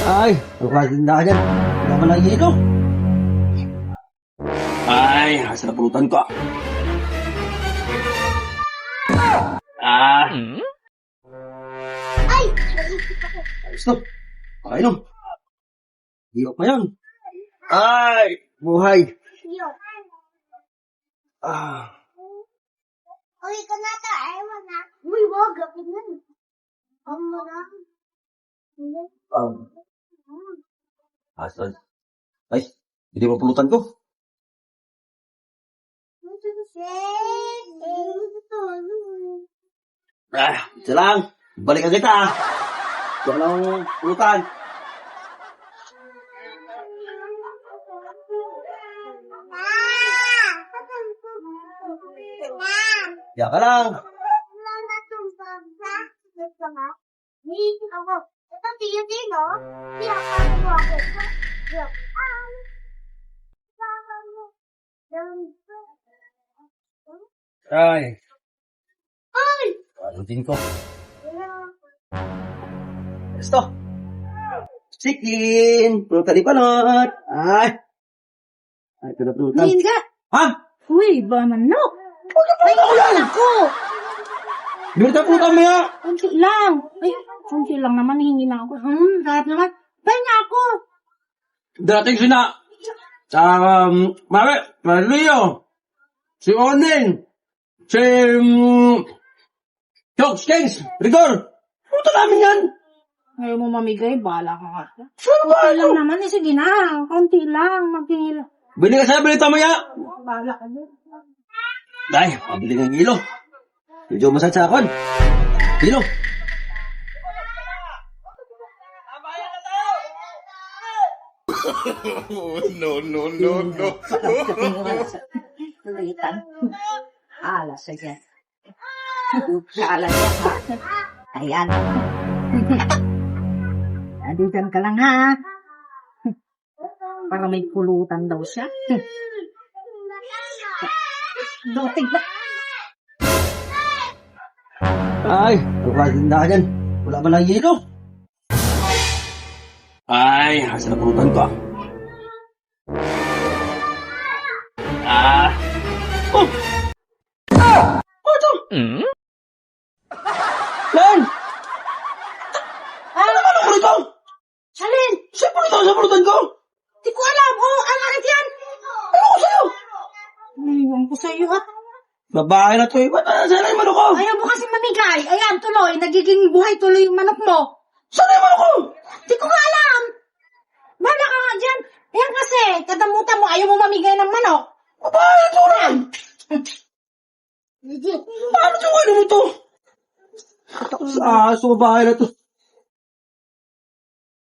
Ay, lukas din na dyan. Wala man lang hilo. Ay, asa na pulutan ko. Ah, Ay! Naisip ako. ayos na. Pakainom. Hilo pa yan. Ay, buhay. Yo. Ah, Uy, ka na ta. Ewan na. Uy, wag. Gapin yan. Amo na. Hindi. asa. Ay, hindi mo pulutan ko. Ah, ito lang. Balikan kita. Ito lang pulutan. Ya ka lang. Ito, tiyo din, no? Tiyo ka mo ako. Tiyo. Ay, Ay! palutin ko. Esto. Chicken. Pulutan di panot. Ay. Ay, ito na pulutan. Linda! Ha? Uy, ba manok? Ay, Ay, ako! di mo na pulutan mo ya. Kunti lang. Ay, kunti lang naman, hingi na ako. Sarap naman. Pahinga ako. Dating sina. Mare, Leo. Si Onin. Si, Chok, Skens, Rigor. Pulutan namin yan. Ngayon mo mamigay, bahala ka nga. Sure ba? Kunti lang naman, eh, sige na. Kunti lang, maghingi lang. Bili ka sa balita mo ya. Bahala ka din. Day, pabili ng hilo. Medyo masagsakon. Hilo. No. Kulitan. Alas, sige. Alas ka, ha? Ayan. Adidan ka lang, ha? Para may pulutan daw siya. Doting ba? Ay, lukas din na dyan. Wala man lang hilo. Ay, asa na pulutan ko. Ah. Oh! Ito! Lan! Ano naman ako rito? Salin! Sa pulutan ko? Di ko alam. Oh, ang akin yan. Ano ko sa'yo? Iwan ko sa'yo, ha? Babae na to eh. Ba't sana yung manok ko? Ayaw mo kasi mamigay. Ayan, tuloy. Nagiging buhay tuloy yung manok mo. Sana yung manok ko? Di ko nga alam. Bala ka nga dyan. Ayan kasi, kadamutan mo, ayaw mo mamigay ng manok. Babae na to lang. Legit. Paano yung ano mo to? Sa aso, babae na to.